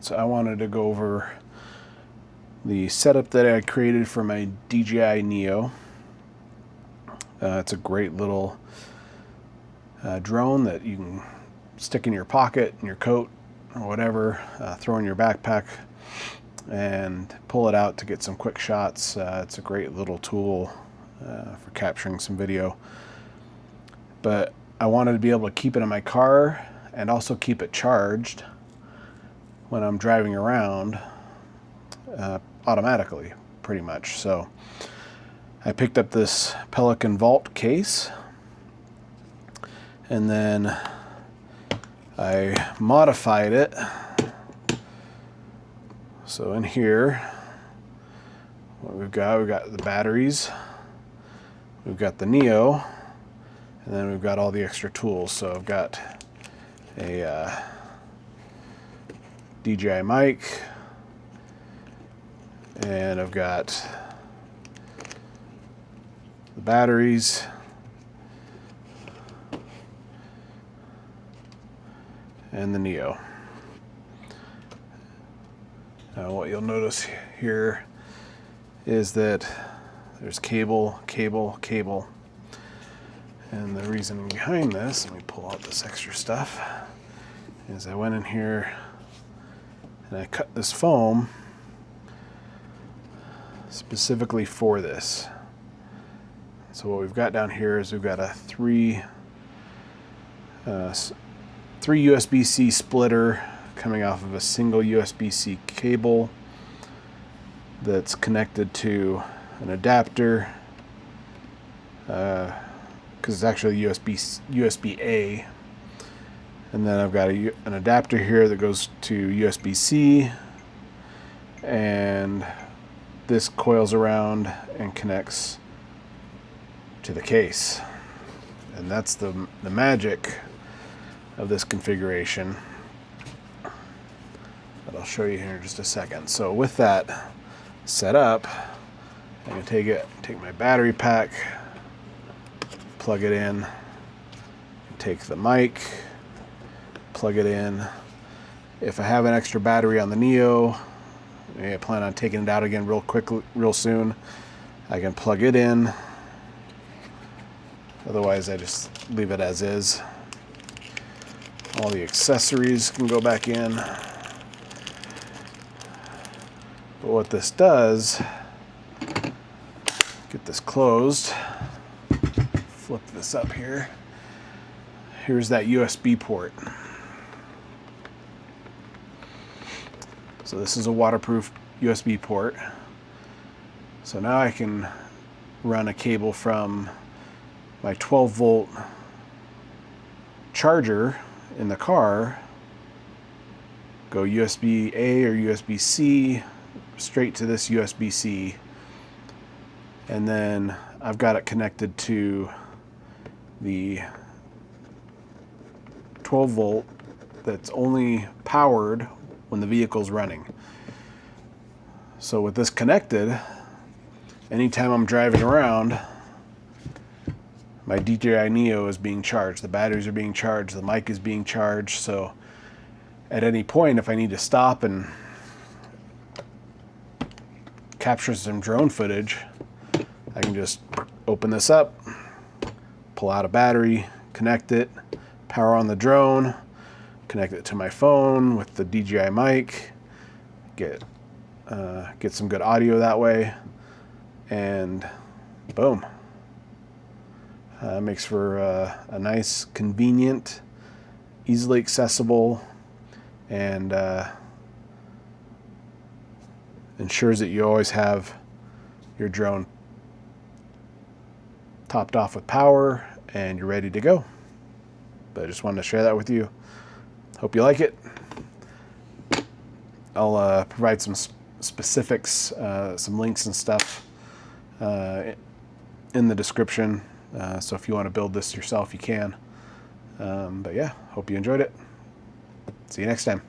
Alright, so I wanted to go over the setup that I created for my DJI Neo. It's a great little drone that you can stick in your pocket, in your coat, or whatever, throw in your backpack, and pull it out to get some quick shots. It's a great little tool for capturing some video. But I wanted to be able to keep it in my car and also keep it charged when I'm driving around automatically, pretty much. So I picked up this Pelican Vault case, and then I modified it. So in here, what we've got the batteries, we've got the Neo, and then we've got all the extra tools. So I've got a DJI Mic, and I've got the batteries, and the Neo. Now what you'll notice here is that there's cable, and the reason behind this, let me pull out this extra stuff, is I went in here and I cut this foam specifically for this. So what we've got down here is we've got a three USB-C splitter coming off of a single USB-C cable that's connected to an adapter, because it's actually USB-A. And then I've got an adapter here that goes to USB-C, and this coils around and connects to the case. And that's the magic of this configuration that I'll show you here in just a second. So with that set up, I'm going to take my battery pack, plug it in, take the mic, plug it in. If I have an extra battery on the Neo, I plan on taking it out again real soon, I can plug it in. Otherwise I just leave it as is. All the accessories can go back in. But what this does, get this closed, flip this up here. Here's that USB port. So this is a waterproof USB port. So now I can run a cable from my 12-volt charger in the car, go USB-A or USB-C straight to this USB-C, and then I've got it connected to the 12-volt that's only powered when the vehicle's running. So with this connected, anytime I'm driving around, my DJI Neo is being charged, the batteries are being charged, the mic is being charged. So at any point, if I need to stop and capture some drone footage, I can just open this up, pull out a battery, connect it, power on the drone, connect it to my phone with the DJI mic, get some good audio that way, and boom. Makes for a nice, convenient, easily accessible, and ensures that you always have your drone topped off with power and you're ready to go. But I just wanted to share that with you. Hope you like it. I'll provide some specifics, some links and stuff in the description. So if you want to build this yourself, you can. But yeah, hope you enjoyed it. See you next time.